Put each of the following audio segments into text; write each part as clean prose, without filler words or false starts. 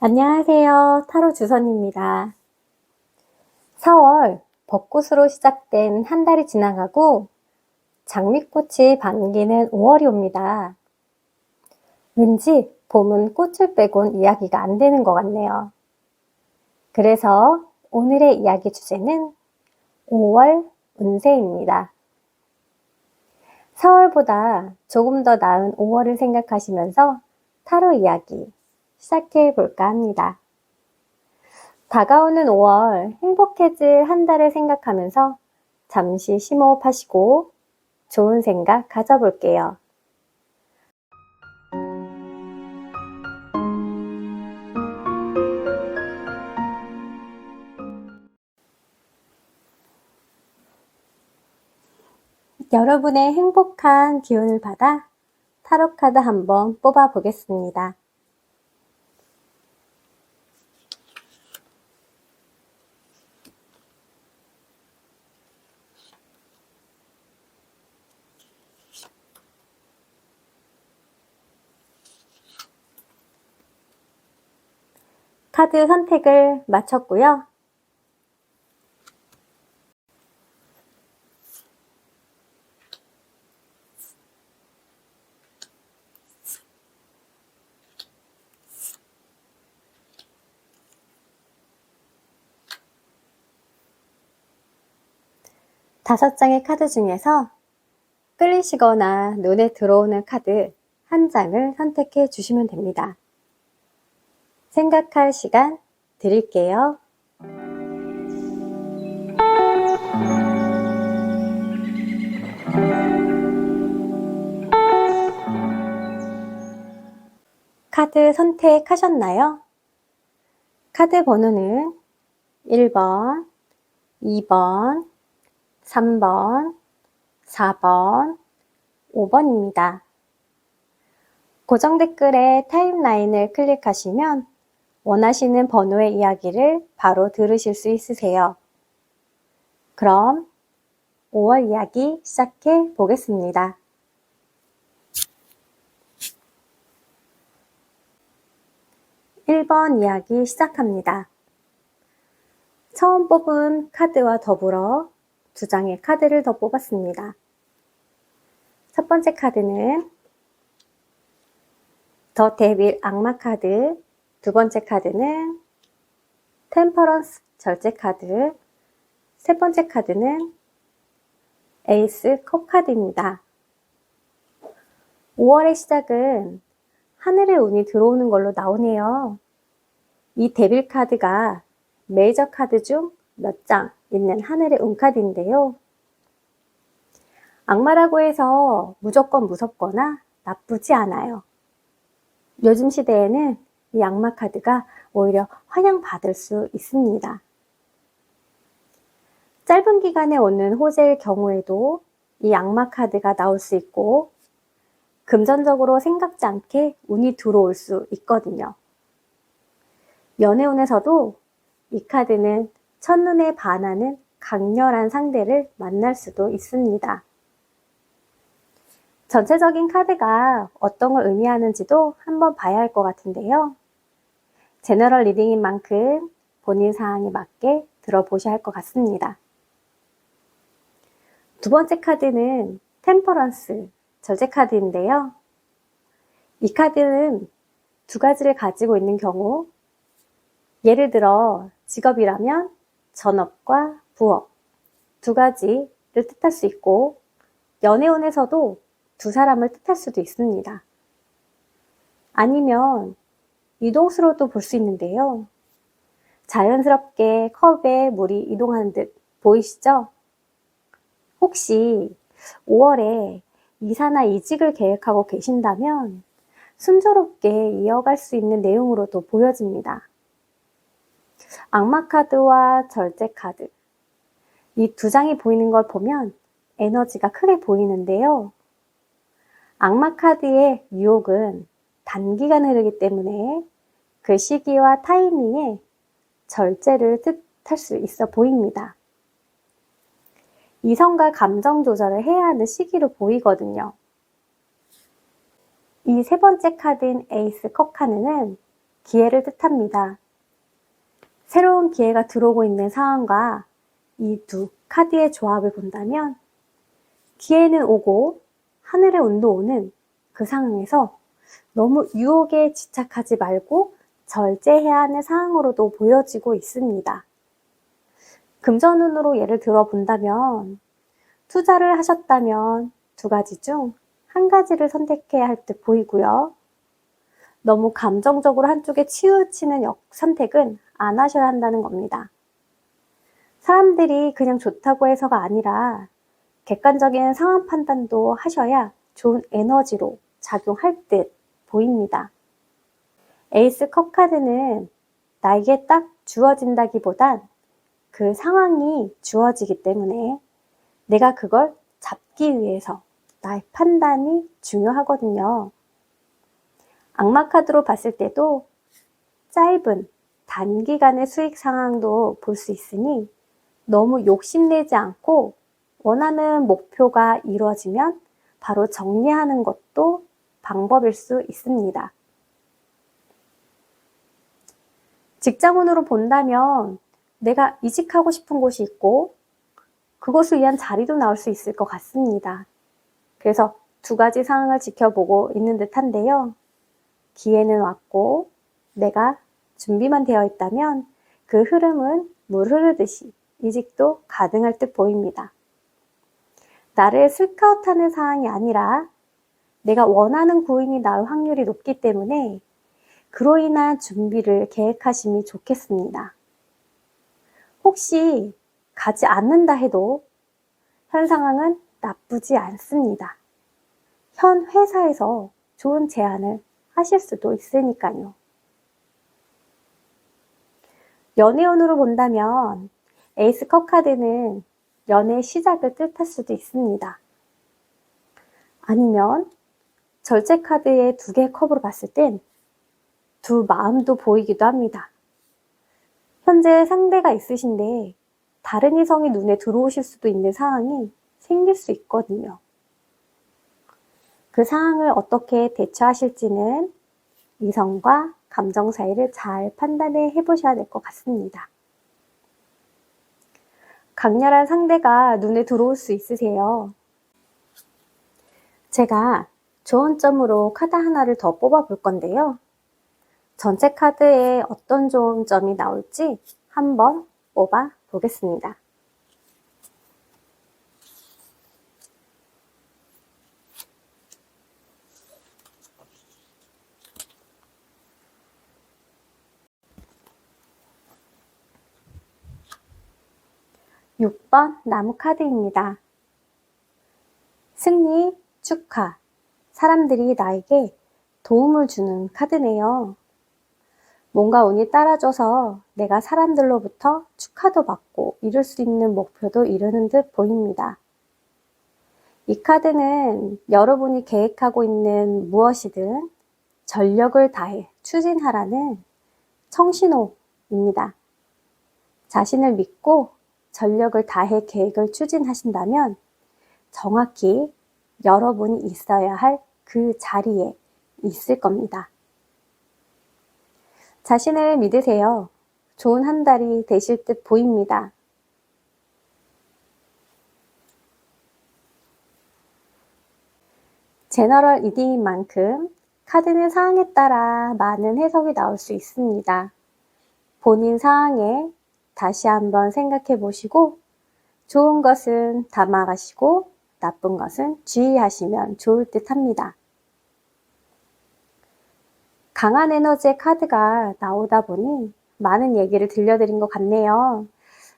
안녕하세요. 타로 주선입니다. 4월 벚꽃으로 시작된 한 달이 지나가고 장미꽃이 반기는 5월이 옵니다. 왠지 봄은 꽃을 빼곤 이야기가 안 되는 것 같네요. 그래서 오늘의 이야기 주제는 5월 운세입니다. 4월보다 조금 더 나은 5월을 생각하시면서 타로 이야기 시작해 볼까 합니다. 다가오는 5월 행복해질 한 달을 생각하면서 잠시 심호흡하시고 좋은 생각 가져볼게요. 여러분의 행복한 기운을 받아 타로 카드 한번 뽑아 보겠습니다. 카드 선택을 마쳤고요. 다섯 장의 카드 중에서 끌리시거나 눈에 들어오는 카드 한 장을 선택해 주시면 됩니다. 생각할 시간 드릴게요. 카드 선택하셨나요? 카드 번호는 1번, 2번, 3번, 4번, 5번입니다. 고정 댓글에 타임라인을 클릭하시면 원하시는 번호의 이야기를 바로 들으실 수 있으세요. 그럼 5월 이야기 시작해 보겠습니다. (1번) 이야기 시작합니다. 처음 뽑은 카드와 더불어 두 장의 카드를 더 뽑았습니다. 첫 번째 카드는 더 데빌 악마 카드, 두 번째 카드는 템퍼런스 절제 카드, 세 번째 카드는 에이스 컵 카드입니다. 5월의 시작은 하늘의 운이 들어오는 걸로 나오네요. 이 데빌 카드가 메이저 카드 중 몇 장 있는 하늘의 운 카드인데요. 악마라고 해서 무조건 무섭거나 나쁘지 않아요. 요즘 시대에는 이 악마 카드가 오히려 환영받을 수 있습니다. 짧은 기간에 오는 호재일 경우에도 이 악마 카드가 나올 수 있고 금전적으로 생각지 않게 운이 들어올 수 있거든요. 연애운에서도 이 카드는 첫눈에 반하는 강렬한 상대를 만날 수도 있습니다. 전체적인 카드가 어떤 걸 의미하는지도 한번 봐야 할 것 같은데요. 제너럴 리딩인 만큼 본인 상황에 맞게 들어보셔야 할 것 같습니다. 두 번째 카드는 템퍼런스 절제 카드인데요. 이 카드는 두 가지를 가지고 있는 경우, 예를 들어 직업이라면 전업과 부업 두 가지를 뜻할 수 있고, 연애운에서도 두 사람을 뜻할 수도 있습니다. 아니면 이동수로도 볼 수 있는데요. 자연스럽게 컵에 물이 이동하는 듯 보이시죠? 혹시 5월에 이사나 이직을 계획하고 계신다면 순조롭게 이어갈 수 있는 내용으로도 보여집니다. 악마 카드와 절제 카드, 이 두 장이 보이는 걸 보면 에너지가 크게 보이는데요. 악마 카드의 유혹은 단기간 흐르기 때문에 그 시기와 타이밍에 절제를 뜻할 수 있어 보입니다. 이성과 감정 조절을 해야 하는 시기로 보이거든요. 이 세 번째 카드인 에이스 컵 카드는 기회를 뜻합니다. 새로운 기회가 들어오고 있는 상황과 이 두 카드의 조합을 본다면 기회는 오고 하늘의 운도 오는 그 상황에서 너무 유혹에 집착하지 말고 절제해야 하는 상황으로도 보여지고 있습니다. 금전운으로 예를 들어 본다면 투자를 하셨다면 두 가지 중 한 가지를 선택해야 할 듯 보이고요. 너무 감정적으로 한쪽에 치우치는 선택은 안 하셔야 한다는 겁니다. 사람들이 그냥 좋다고 해서가 아니라 객관적인 상황 판단도 하셔야 좋은 에너지로 작용할 듯 보입니다. 에이스 컵 카드는 나에게 딱 주어진다기보단 그 상황이 주어지기 때문에 내가 그걸 잡기 위해서 나의 판단이 중요하거든요. 악마 카드로 봤을 때도 짧은 단기간의 수익 상황도 볼 수 있으니 너무 욕심내지 않고 원하는 목표가 이루어지면 바로 정리하는 것도 방법일 수 있습니다. 직장운으로 본다면 내가 이직하고 싶은 곳이 있고 그것을 위한 자리도 나올 수 있을 것 같습니다. 그래서 두 가지 상황을 지켜보고 있는 듯한데요. 기회는 왔고 내가 준비만 되어 있다면 그 흐름은 물 흐르듯이 이직도 가능할 듯 보입니다. 나를 스카우트하는 상황이 아니라 내가 원하는 구인이 나올 확률이 높기 때문에 그로 인한 준비를 계획하시면 좋겠습니다. 혹시 가지 않는다 해도 현 상황은 나쁘지 않습니다. 현 회사에서 좋은 제안을 하실 수도 있으니까요. 연애운으로 본다면 에이스 컵 카드는 연애의 시작을 뜻할 수도 있습니다. 아니면 절제 카드의 두 개의 컵으로 봤을 땐 두 마음도 보이기도 합니다. 현재 상대가 있으신데 다른 이성이 눈에 들어오실 수도 있는 상황이 생길 수 있거든요. 그 상황을 어떻게 대처하실지는 이성과 감정 사이를 잘 판단해 보셔야 될 것 같습니다. 강렬한 상대가 눈에 들어올 수 있으세요. 제가 좋은 점으로 카드 하나를 더 뽑아 볼 건데요. 전체 카드에 어떤 좋은 점이 나올지 한번 뽑아 보겠습니다. 6번 나무 카드입니다. 승리, 축하, 사람들이 나에게 도움을 주는 카드네요. 뭔가 운이 따라줘서 내가 사람들로부터 축하도 받고 이룰 수 있는 목표도 이루는 듯 보입니다. 이 카드는 여러분이 계획하고 있는 무엇이든 전력을 다해 추진하라는 청신호입니다. 자신을 믿고 전력을 다해 계획을 추진하신다면 정확히 여러분이 있어야 할 그 자리에 있을 겁니다. 자신을 믿으세요. 좋은 한 달이 되실 듯 보입니다. 제너럴 리딩인 만큼 카드는 상황에 따라 많은 해석이 나올 수 있습니다. 본인 상황에 다시 한번 생각해 보시고 좋은 것은 담아가시고 나쁜 것은 주의하시면 좋을 듯 합니다. 강한 에너지의 카드가 나오다 보니 많은 얘기를 들려드린 것 같네요.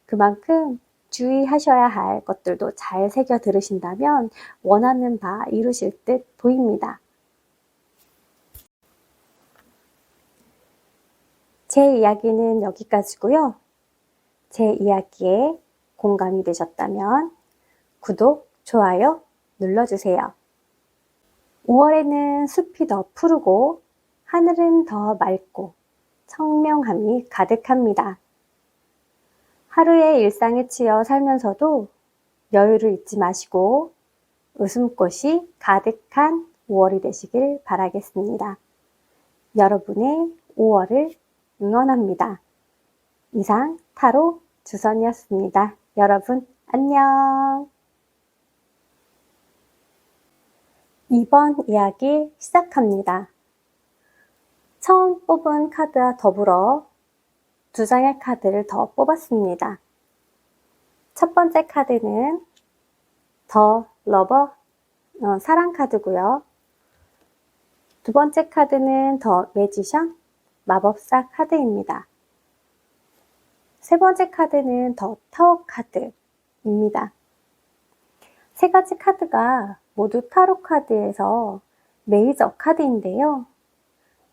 그만큼 주의하셔야 할 것들도 잘 새겨 들으신다면 원하는 바 이루실 듯 보입니다. 제 이야기는 여기까지고요. 제 이야기에 공감이 되셨다면 구독, 좋아요 눌러주세요. 5월에는 숲이 더 푸르고 하늘은 더 맑고 청명함이 가득합니다. 하루의 일상에 치여 살면서도 여유를 잊지 마시고 웃음꽃이 가득한 5월이 되시길 바라겠습니다. 여러분의 5월을 응원합니다. 이상 타로 주선이었습니다. 여러분 안녕. 이번 이야기 시작합니다. 처음 뽑은 카드와 더불어 2장의 카드를 더 뽑았습니다. 첫 번째 카드는 더 러버, 사랑 카드고요. 두 번째 카드는 더 매지션, 마법사 카드입니다. 세 번째 카드는 더 타워 카드입니다. 세 가지 카드가 모두 타로 카드에서 메이저 카드인데요.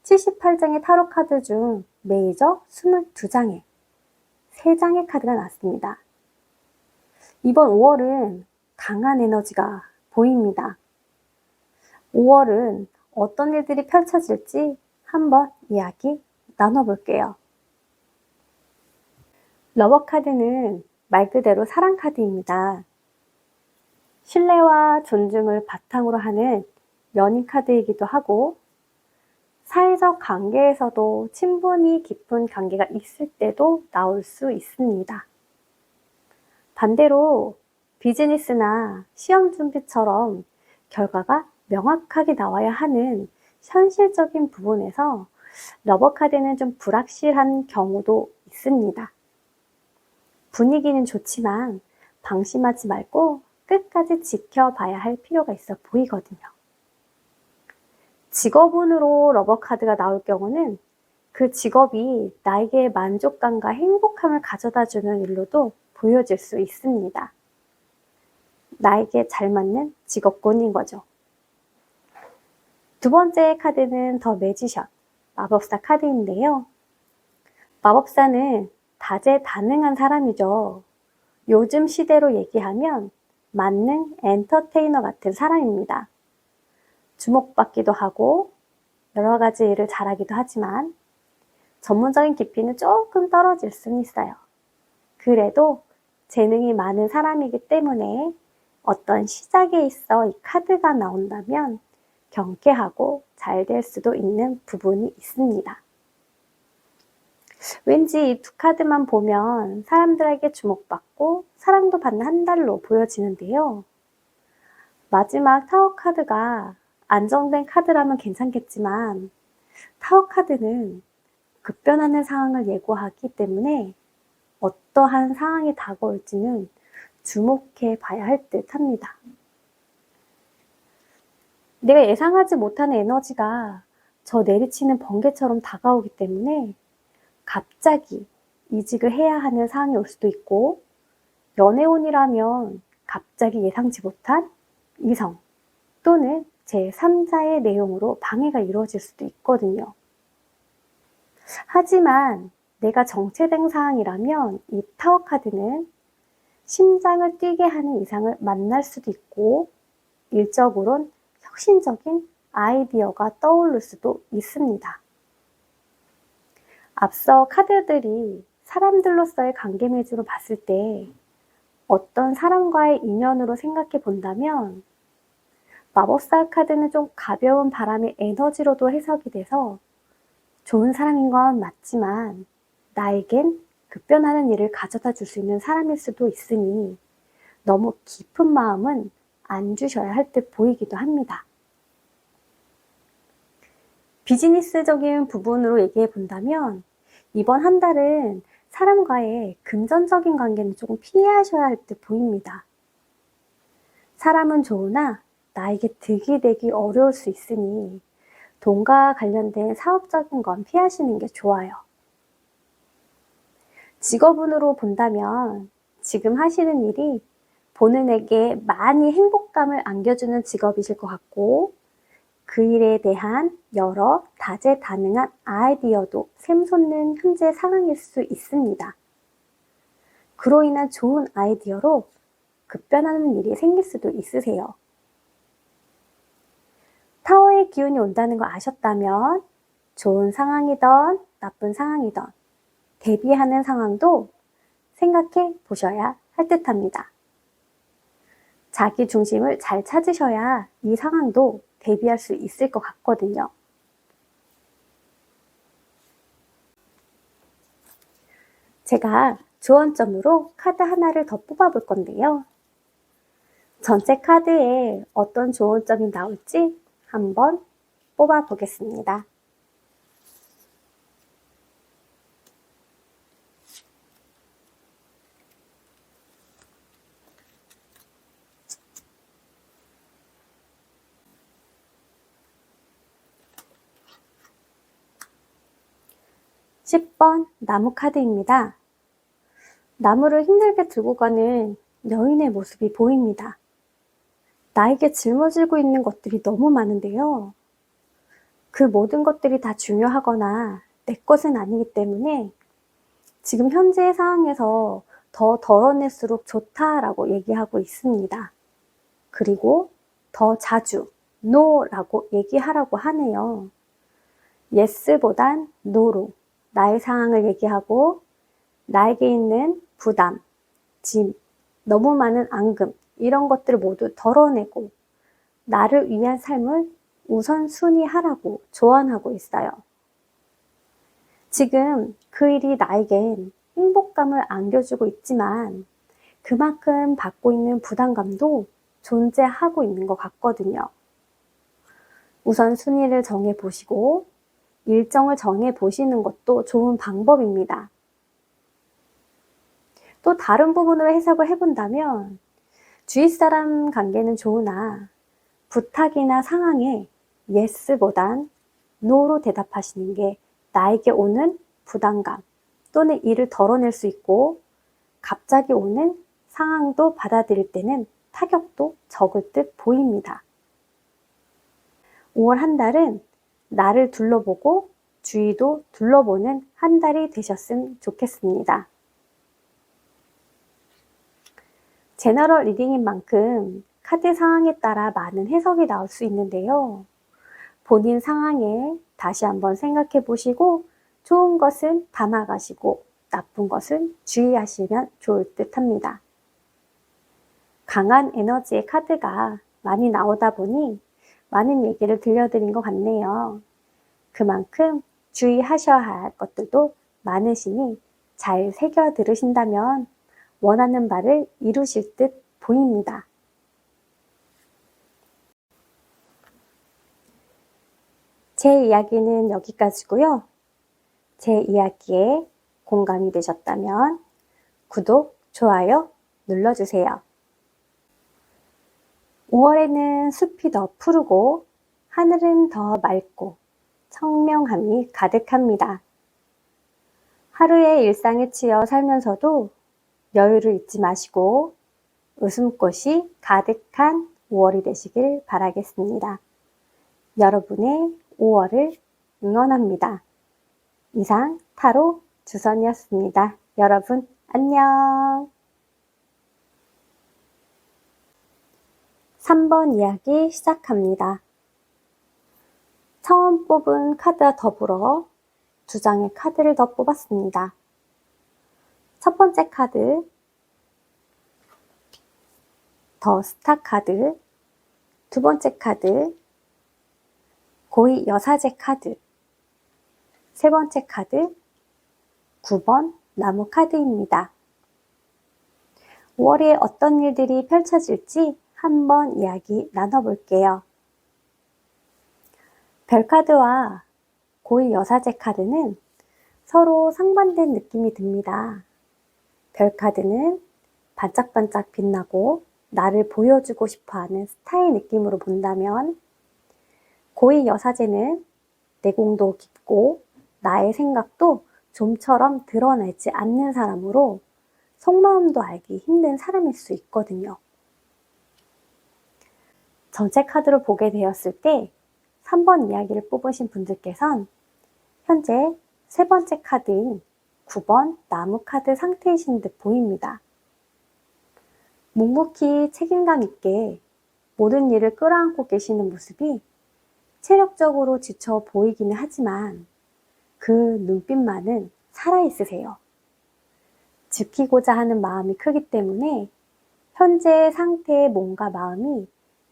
78장의 타로 카드 중 메이저 22장에 3장의 카드가 나왔습니다. 이번 5월은 강한 에너지가 보입니다. 5월은 어떤 일들이 펼쳐질지 한번 이야기 나눠볼게요. 러버 카드는 말 그대로 사랑 카드입니다. 신뢰와 존중을 바탕으로 하는 연인 카드이기도 하고 사회적 관계에서도 친분이 깊은 관계가 있을 때도 나올 수 있습니다. 반대로 비즈니스나 시험 준비처럼 결과가 명확하게 나와야 하는 현실적인 부분에서 러버 카드는 좀 불확실한 경우도 있습니다. 분위기는 좋지만 방심하지 말고 끝까지 지켜봐야 할 필요가 있어 보이거든요. 직업운으로 러버 카드가 나올 경우는 그 직업이 나에게 만족감과 행복함을 가져다주는 일로도 보여질 수 있습니다. 나에게 잘 맞는 직업군인 거죠. 두 번째 카드는 더 매지션, 마법사 카드인데요. 마법사는 다재다능한 사람이죠. 요즘 시대로 얘기하면 만능 엔터테이너 같은 사람입니다. 주목받기도 하고 여러 가지 일을 잘하기도 하지만 전문적인 깊이는 조금 떨어질 수는 있어요. 그래도 재능이 많은 사람이기 때문에 어떤 시작에 있어 이 카드가 나온다면 경쾌하고 잘 될 수도 있는 부분이 있습니다. 왠지 이 두 카드만 보면 사람들에게 주목받고 사랑도 받는 한 달로 보여지는데요. 마지막 타워 카드가 안정된 카드라면 괜찮겠지만 타워 카드는 급변하는 상황을 예고하기 때문에 어떠한 상황이 다가올지는 주목해 봐야 할 듯 합니다. 내가 예상하지 못하는 에너지가 저 내리치는 번개처럼 다가오기 때문에 갑자기 이직을 해야 하는 상황이 올 수도 있고 연애운이라면 갑자기 예상치 못한 이성 또는 제3자의 내용으로 방해가 이루어질 수도 있거든요. 하지만 내가 정체된 상황이라면 이 타워 카드는 심장을 뛰게 하는 이상을 만날 수도 있고 일적으론 혁신적인 아이디어가 떠오를 수도 있습니다. 앞서 카드들이 사람들로서의 관계 매주로 봤을 때 어떤 사람과의 인연으로 생각해 본다면 마법사 카드는 좀 가벼운 바람의 에너지로도 해석이 돼서 좋은 사람인 건 맞지만 나에겐 급변하는 일을 가져다 줄 수 있는 사람일 수도 있으니 너무 깊은 마음은 안 주셔야 할 듯 보이기도 합니다. 비즈니스적인 부분으로 얘기해 본다면 이번 한 달은 사람과의 금전적인 관계는 조금 피하셔야 할 듯 보입니다. 사람은 좋으나 나에게 득이 되기 어려울 수 있으니 돈과 관련된 사업적인 건 피하시는 게 좋아요. 직업운으로 본다면 지금 하시는 일이 본인에게 많이 행복감을 안겨주는 직업이실 것 같고 그 일에 대한 여러 다재다능한 아이디어도 샘솟는 현재 상황일 수 있습니다. 그로 인한 좋은 아이디어로 급변하는 일이 생길 수도 있으세요. 타워의 기운이 온다는 걸 아셨다면 좋은 상황이든 나쁜 상황이든 대비하는 상황도 생각해 보셔야 할 듯합니다. 자기 중심을 잘 찾으셔야 이 상황도 대비할 수 있을 것 같거든요. 제가 조언점으로 카드 하나를 더 뽑아볼 건데요. 전체 카드에 어떤 조언점이 나올지 한번 뽑아보겠습니다. (10번) 나무 카드입니다. 나무를 힘들게 들고 가는 여인의 모습이 보입니다. 나에게 짊어지고 있는 것들이 너무 많은데요. 그 모든 것들이 다 중요하거나 내 것은 아니기 때문에 지금 현재의 상황에서 더 덜어낼수록 좋다라고 얘기하고 있습니다. 그리고 더 자주 no라고 얘기하라고 하네요. yes보단 no로 나의 상황을 얘기하고 나에게 있는 부담, 짐, 너무 많은 앙금 이런 것들을 모두 덜어내고 나를 위한 삶을 우선순위하라고 조언하고 있어요. 지금 그 일이 나에겐 행복감을 안겨주고 있지만 그만큼 받고 있는 부담감도 존재하고 있는 것 같거든요. 우선순위를 정해보시고 일정을 정해보시는 것도 좋은 방법입니다. 또 다른 부분으로 해석을 해본다면 주위 사람 관계는 좋으나 부탁이나 상황에 yes보단 no로 대답하시는 게 나에게 오는 부담감 또는 일을 덜어낼 수 있고 갑자기 오는 상황도 받아들일 때는 타격도 적을 듯 보입니다. 5월 한 달은 나를 둘러보고 주위도 둘러보는 한 달이 되셨으면 좋겠습니다. 제너럴 리딩인 만큼 카드 상황에 따라 많은 해석이 나올 수 있는데요. 본인 상황에 다시 한번 생각해 보시고 좋은 것은 담아가시고 나쁜 것은 주의하시면 좋을 듯 합니다. 강한 에너지의 카드가 많이 나오다 보니 많은 얘기를 들려드린 것 같네요. 그만큼 주의하셔야 할 것들도 많으시니 잘 새겨 들으신다면 원하는 바를 이루실 듯 보입니다. 제 이야기는 여기까지고요. 제 이야기에 공감이 되셨다면 구독, 좋아요 눌러주세요. 5월에는 숲이 더 푸르고 하늘은 더 맑고 청명함이 가득합니다. 하루의 일상에 치여 살면서도 여유를 잊지 마시고 웃음꽃이 가득한 5월이 되시길 바라겠습니다. 여러분의 5월을 응원합니다. 이상 타로 주선이었습니다. 여러분 안녕. 3번 이야기 시작합니다. 처음 뽑은 카드와 더불어 2장의 카드를 더 뽑았습니다. 첫 번째 카드, 더 스타 카드, 두 번째 카드, 고위 여사제 카드, 세 번째 카드, 9번 나무 카드입니다. 5월에 어떤 일들이 펼쳐질지 한번 이야기 나눠볼게요. 별카드와 고위 여사제 카드는 서로 상반된 느낌이 듭니다. 별카드는 반짝반짝 빛나고 나를 보여주고 싶어하는 스타의 느낌으로 본다면 고위 여사제는 내공도 깊고 나의 생각도 좀처럼 드러내지 않는 사람으로 속마음도 알기 힘든 사람일 수 있거든요. 전체 카드로 보게 되었을 때 3번 이야기를 뽑으신 분들께선 현재 세 번째 카드인 9번 나무 카드 상태이신 듯 보입니다. 묵묵히 책임감 있게 모든 일을 끌어안고 계시는 모습이 체력적으로 지쳐 보이기는 하지만 그 눈빛만은 살아있으세요. 지키고자 하는 마음이 크기 때문에 현재 상태의 몸과 마음이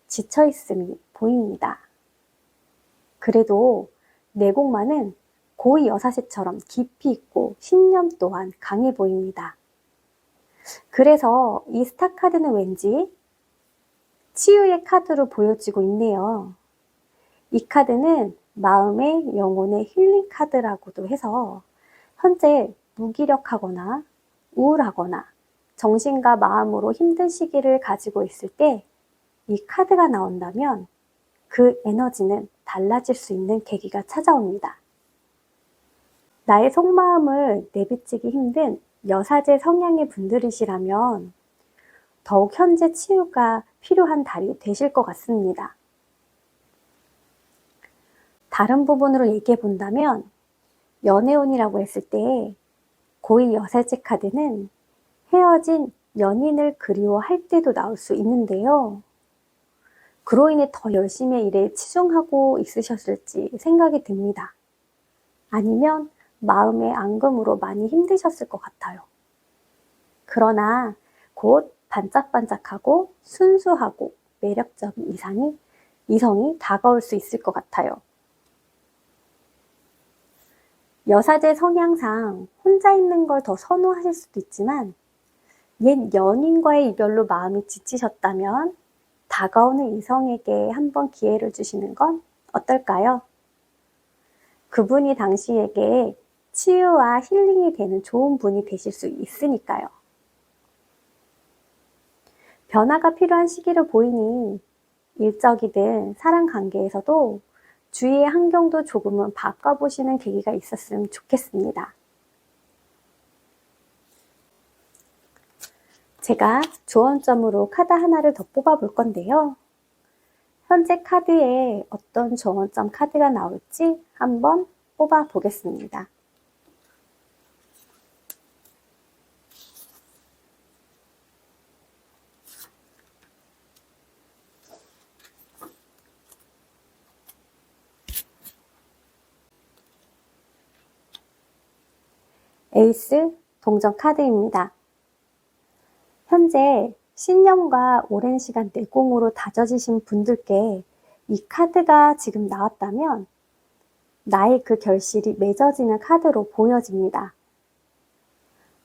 지쳐있음이 보입니다. 그래도 내공만은 고위 여사제처럼 깊이 있고 신념 또한 강해 보입니다. 그래서 이 스타 카드는 왠지 치유의 카드로 보여지고 있네요. 이 카드는 마음의 영혼의 힐링 카드라고도 해서 현재 무기력하거나 우울하거나 정신과 마음으로 힘든 시기를 가지고 있을 때 이 카드가 나온다면 그 에너지는 달라질 수 있는 계기가 찾아옵니다. 나의 속마음을 내비치기 힘든 여사제 성향의 분들이시라면 더욱 현재 치유가 필요한 달이 되실 것 같습니다. 다른 부분으로 얘기해 본다면 연애운이라고 했을 때 고위 여사제 카드는 헤어진 연인을 그리워할 때도 나올 수 있는데요. 그로 인해 더 열심히 일에 치중하고 있으셨을지 생각이 듭니다. 아니면 마음의 앙금으로 많이 힘드셨을 것 같아요. 그러나 곧 반짝반짝하고 순수하고 매력적인 이성이 다가올 수 있을 것 같아요. 여사제 성향상 혼자 있는 걸 더 선호하실 수도 있지만 옛 연인과의 이별로 마음이 지치셨다면 다가오는 이성에게 한번 기회를 주시는 건 어떨까요? 그분이 당신에게 치유와 힐링이 되는 좋은 분이 되실 수 있으니까요. 변화가 필요한 시기로 보이니 일적이든 사랑 관계에서도 주위의 환경도 조금은 바꿔보시는 계기가 있었으면 좋겠습니다. 제가 조언점으로 카드 하나를 더 뽑아볼 건데요. 현재 카드에 어떤 조언점 카드가 나올지 한번 뽑아보겠습니다. 에이스 동전 카드입니다. 현재 신념과 오랜 시간 내공으로 다져지신 분들께 이 카드가 지금 나왔다면 나의 그 결실이 맺어지는 카드로 보여집니다.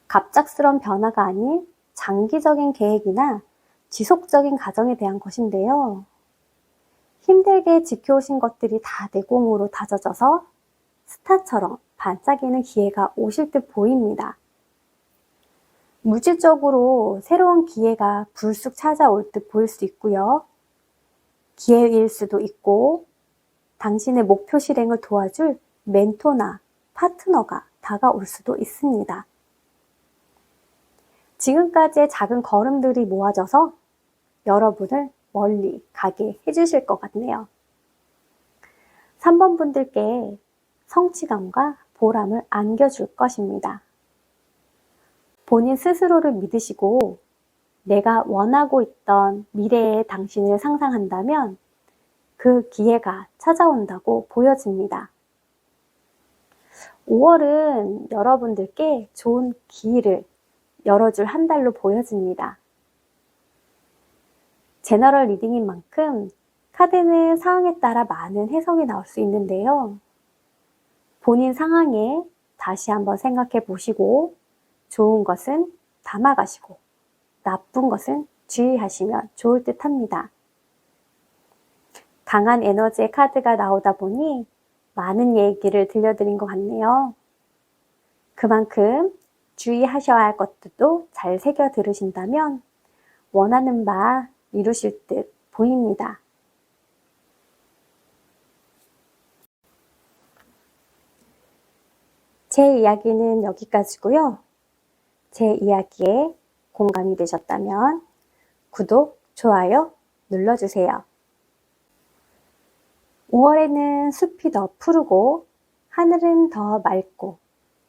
갑작스러운 변화가 아닌 장기적인 계획이나 지속적인 과정에 대한 것인데요. 힘들게 지켜오신 것들이 다 내공으로 다져져서 스타처럼 반짝이는 기회가 오실 듯 보입니다. 물질적으로 새로운 기회가 불쑥 찾아올 듯 보일 수 있고요. 기회일 수도 있고 당신의 목표 실행을 도와줄 멘토나 파트너가 다가올 수도 있습니다. 지금까지의 작은 걸음들이 모아져서 여러분을 멀리 가게 해주실 것 같네요. 3번 분들께 성취감과 보람을 안겨줄 것입니다. 본인 스스로를 믿으시고 내가 원하고 있던 미래의 당신을 상상한다면 그 기회가 찾아온다고 보여집니다. 5월은 여러분들께 좋은 기회를 열어줄 한 달로 보여집니다. 제너럴 리딩인 만큼 카드는 상황에 따라 많은 해석이 나올 수 있는데요. 본인 상황에 다시 한번 생각해 보시고 좋은 것은 담아가시고 나쁜 것은 주의하시면 좋을 듯 합니다. 강한 에너지의 카드가 나오다 보니 많은 얘기를 들려드린 것 같네요. 그만큼 주의하셔야 할 것들도 잘 새겨 들으신다면 원하는 바 이루실 듯 보입니다. 제 이야기는 여기까지고요. 제 이야기에 공감이 되셨다면 구독, 좋아요 눌러주세요. 5월에는 숲이 더 푸르고 하늘은 더 맑고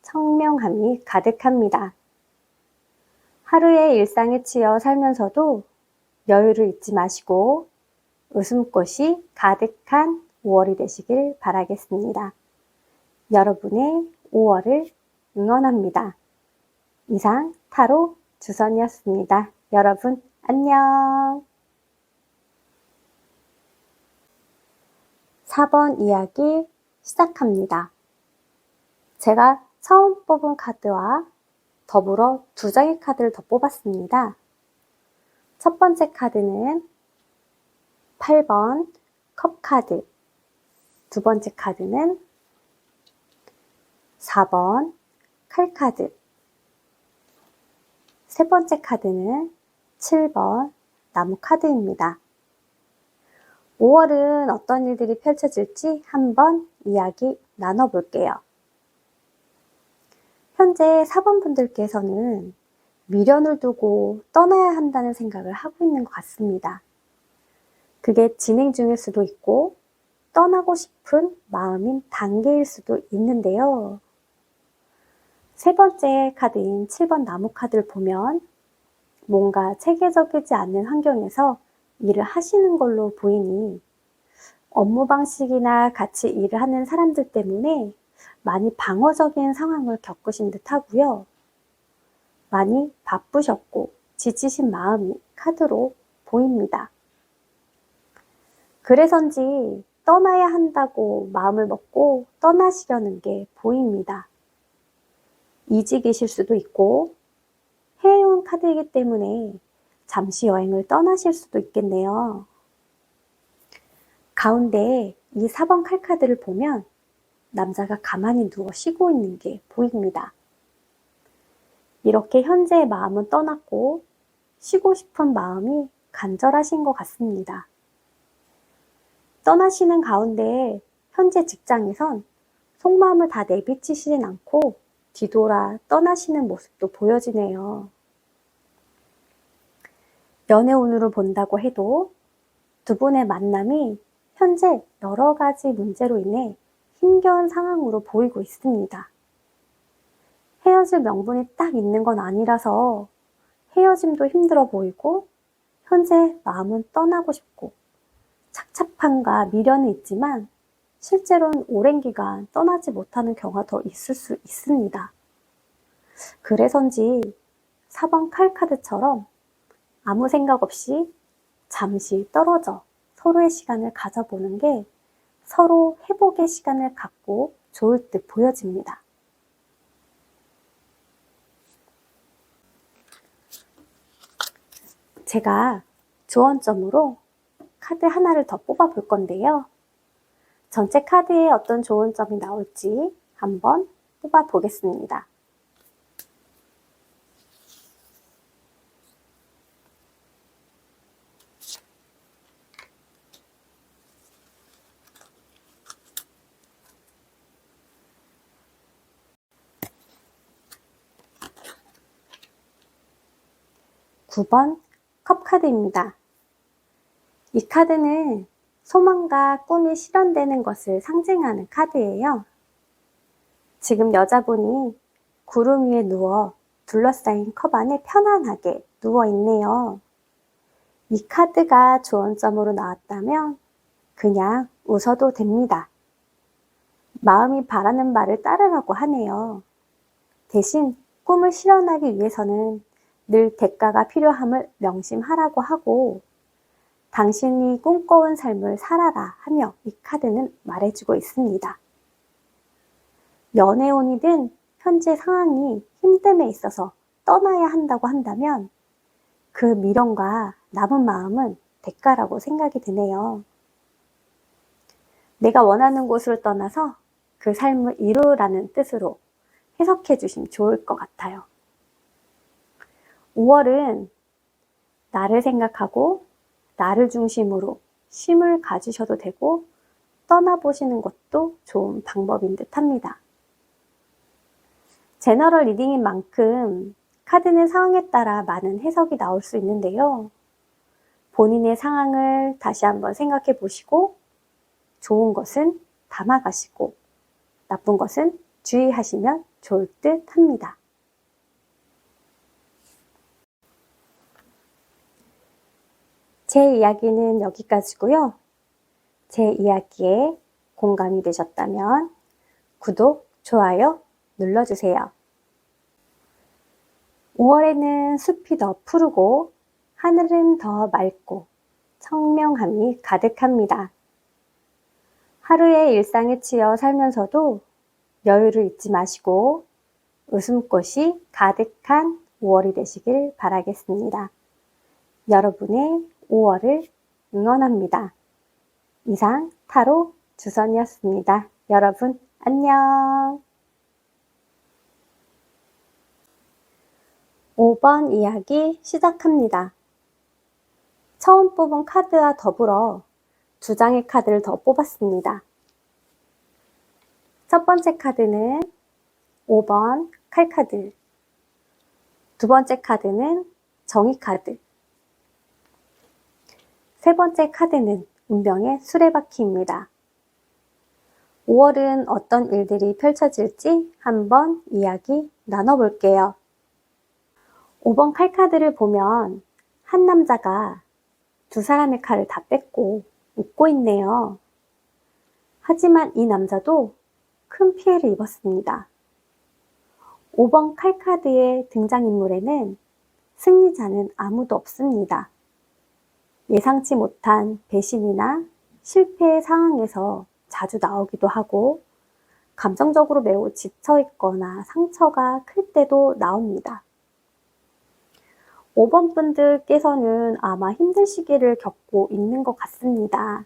청명함이 가득합니다. 하루의 일상에 치여 살면서도 여유를 잊지 마시고 웃음꽃이 가득한 5월이 되시길 바라겠습니다. 여러분의 5월을 응원합니다. 이상 타로 주선이었습니다. 여러분 안녕. 4번 이야기 시작합니다. 제가 처음 뽑은 카드와 더불어 2장의 카드를 더 뽑았습니다. 첫 번째 카드는 8번 컵 카드, 두 번째 카드는 4번 칼 카드, 세 번째 카드는 7번 나무 카드입니다. 5월은 어떤 일들이 펼쳐질지 한번 이야기 나눠볼게요. 현재 4번 분들께서는 미련을 두고 떠나야 한다는 생각을 하고 있는 것 같습니다. 그게 진행 중일 수도 있고 떠나고 싶은 마음인 단계일 수도 있는데요. 세 번째 카드인 7번 나무 카드를 보면 뭔가 체계적이지 않는 환경에서 일을 하시는 걸로 보이니 업무 방식이나 같이 일을 하는 사람들 때문에 많이 방어적인 상황을 겪으신 듯 하고요. 많이 바쁘셨고 지치신 마음이 카드로 보입니다. 그래서인지 떠나야 한다고 마음을 먹고 떠나시려는 게 보입니다. 이직이실 수도 있고 해외여행 카드이기 때문에 잠시 여행을 떠나실 수도 있겠네요. 가운데 이 4번 칼 카드를 보면 남자가 가만히 누워 쉬고 있는 게 보입니다. 이렇게 현재의 마음은 떠났고 쉬고 싶은 마음이 간절하신 것 같습니다. 떠나시는 가운데 현재 직장에선 속마음을 다 내비치시진 않고 뒤돌아 떠나시는 모습도 보여지네요. 연애운으로 본다고 해도 두 분의 만남이 현재 여러 가지 문제로 인해 힘겨운 상황으로 보이고 있습니다. 헤어질 명분이 딱 있는 건 아니라서 헤어짐도 힘들어 보이고 현재 마음은 떠나고 싶고 착잡함과 미련은 있지만 실제로는 오랜 기간 떠나지 못하는 경우가 더 있을 수 있습니다. 그래서인지 4번 칼 카드처럼 아무 생각 없이 잠시 떨어져 서로의 시간을 가져보는 게 서로 회복의 시간을 갖고 좋을 듯 보여집니다. 제가 조언점으로 카드 하나를 더 뽑아볼 건데요. 전체 카드에 어떤 조언점이 나올지 한번 뽑아보겠습니다. (9번) 컵 카드입니다. 이 카드는 소망과 꿈이 실현되는 것을 상징하는 카드예요. 지금 여자분이 구름 위에 누워 둘러싸인 컵 안에 편안하게 누워 있네요. 이 카드가 조언점으로 나왔다면 그냥 웃어도 됩니다. 마음이 바라는 말을 따르라고 하네요. 대신 꿈을 실현하기 위해서는 늘 대가가 필요함을 명심하라고 하고 당신이 꿈꿔온 삶을 살아라 하며 이 카드는 말해주고 있습니다. 연애운이든 현재 상황이 힘듦에 있어서 떠나야 한다고 한다면 그 미련과 남은 마음은 대가라고 생각이 드네요. 내가 원하는 곳으로 떠나서 그 삶을 이루라는 뜻으로 해석해 주시면 좋을 것 같아요. 5월은 나를 생각하고 나를 중심으로 쉼을 가지셔도 되고 떠나보시는 것도 좋은 방법인 듯 합니다. 제너럴 리딩인 만큼 카드는 상황에 따라 많은 해석이 나올 수 있는데요. 본인의 상황을 다시 한번 생각해 보시고 좋은 것은 담아가시고 나쁜 것은 주의하시면 좋을 듯 합니다. 제 이야기는 여기까지고요. 제 이야기에 공감이 되셨다면 구독, 좋아요 눌러주세요. 5월에는 숲이 더 푸르고 하늘은 더 맑고 청명함이 가득합니다. 하루의 일상에 치여 살면서도 여유를 잊지 마시고 웃음꽃이 가득한 5월이 되시길 바라겠습니다. 여러분의 5월을 응원합니다. 이상 타로 주선이었습니다. 여러분 안녕. 5번 이야기 시작합니다. 처음 뽑은 카드와 더불어 2장의 카드를 더 뽑았습니다. 첫 번째 카드는 5번 칼카드, 두 번째 카드는 정의카드, 세 번째 카드는 운명의 수레바퀴입니다. 5월은 어떤 일들이 펼쳐질지 한번 이야기 나눠볼게요. 5번 칼카드를 보면 한 남자가 두 사람의 칼을 다 뺐고 웃고 있네요. 하지만 이 남자도 큰 피해를 입었습니다. 5번 칼카드의 등장인물에는 승리자는 아무도 없습니다. 예상치 못한 배신이나 실패의 상황에서 자주 나오기도 하고 감정적으로 매우 지쳐있거나 상처가 클 때도 나옵니다. 5번 분들께서는 아마 힘든 시기를 겪고 있는 것 같습니다.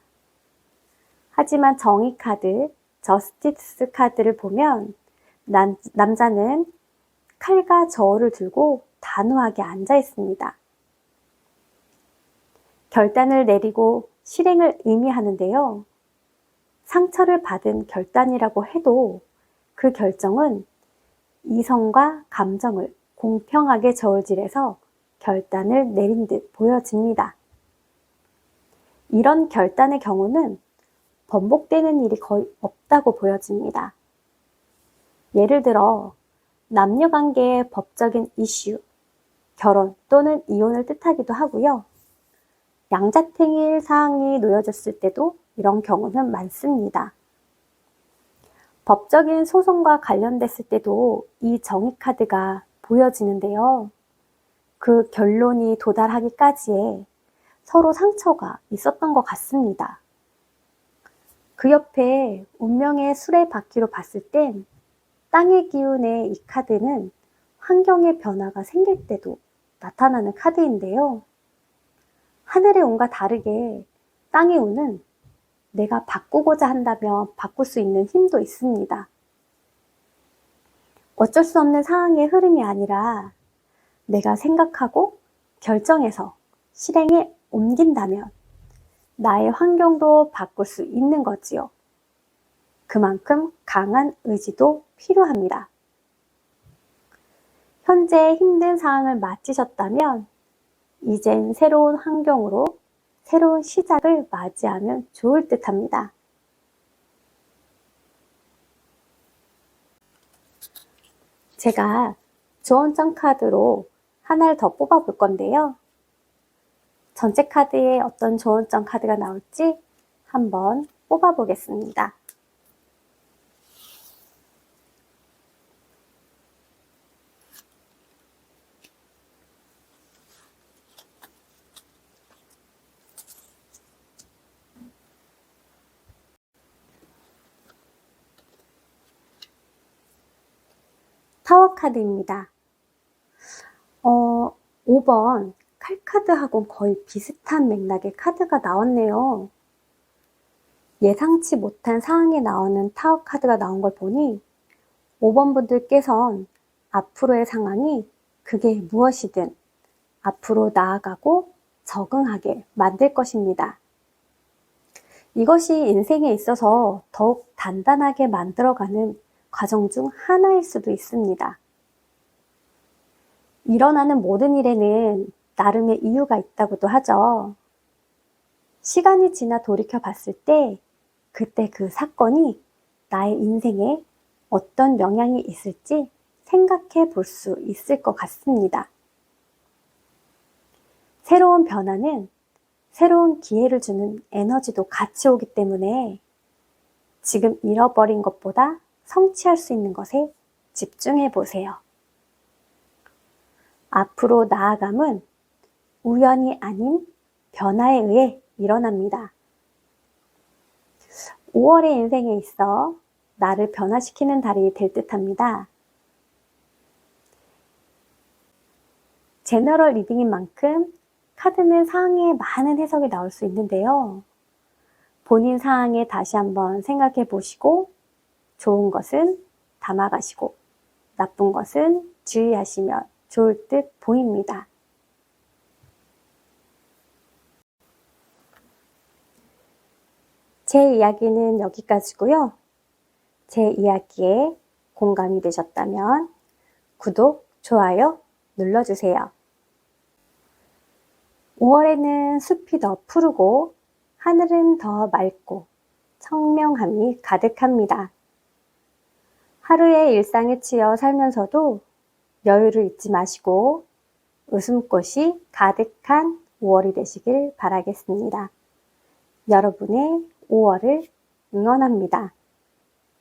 하지만 정의 카드, 저스티스 카드를 보면 남자는 칼과 저울을 들고 단호하게 앉아 있습니다. 결단을 내리고 실행을 의미하는데요. 상처를 받은 결단이라고 해도 그 결정은 이성과 감정을 공평하게 저울질해서 결단을 내린 듯 보여집니다. 이런 결단의 경우는 번복되는 일이 거의 없다고 보여집니다. 예를 들어 남녀관계의 법적인 이슈, 결혼 또는 이혼을 뜻하기도 하고요. 양자택일 사항이 놓여졌을 때도 이런 경우는 많습니다. 법적인 소송과 관련됐을 때도 이 정의카드가 보여지는데요. 그 결론이 도달하기까지에 서로 상처가 있었던 것 같습니다. 그 옆에 운명의 수레바퀴로 봤을 땐 땅의 기운의 이 카드는 환경의 변화가 생길 때도 나타나는 카드인데요. 하늘의 운과 다르게 땅의 운은 내가 바꾸고자 한다면 바꿀 수 있는 힘도 있습니다. 어쩔 수 없는 상황의 흐름이 아니라 내가 생각하고 결정해서 실행에 옮긴다면 나의 환경도 바꿀 수 있는 거지요. 그만큼 강한 의지도 필요합니다. 현재 힘든 상황을 마치셨다면 이젠 새로운 환경으로 새로운 시작을 맞이하면 좋을 듯 합니다. 제가 조언장 카드로 하나를 더 뽑아볼 건데요. 전체 카드에 어떤 조언장 카드가 나올지 한번 뽑아보겠습니다. 타워 카드입니다. 5번 칼카드하고는 거의 비슷한 맥락의 카드가 나왔네요. 예상치 못한 상황에 나오는 타워 카드가 나온 걸 보니 5번 분들께선 앞으로의 상황이 그게 무엇이든 앞으로 나아가고 적응하게 만들 것입니다. 이것이 인생에 있어서 더욱 단단하게 만들어가는 과정 중 하나일 수도 있습니다. 일어나는 모든 일에는 나름의 이유가 있다고도 하죠. 시간이 지나 돌이켜 봤을 때 그때 그 사건이 나의 인생에 어떤 영향이 있을지 생각해 볼 수 있을 것 같습니다. 새로운 변화는 새로운 기회를 주는 에너지도 같이 오기 때문에 지금 잃어버린 것보다 성취할 수 있는 것에 집중해 보세요. 앞으로 나아감은 우연이 아닌 변화에 의해 일어납니다. 5월의 인생에 있어 나를 변화시키는 달이 될 듯합니다. 제너럴 리딩인 만큼 카드는 상황에 많은 해석이 나올 수 있는데요. 본인 상황에 다시 한번 생각해 보시고 좋은 것은 담아가시고 나쁜 것은 주의하시면 좋을 듯 보입니다. 제 이야기는 여기까지고요. 제 이야기에 공감이 되셨다면 구독, 좋아요 눌러주세요. 5월에는 숲이 더 푸르고 하늘은 더 맑고 청명함이 가득합니다. 하루의 일상에 치여 살면서도 여유를 잊지 마시고 웃음꽃이 가득한 5월이 되시길 바라겠습니다. 여러분의 5월을 응원합니다.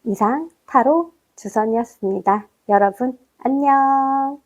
이상 타로 주선이었습니다. 여러분 안녕.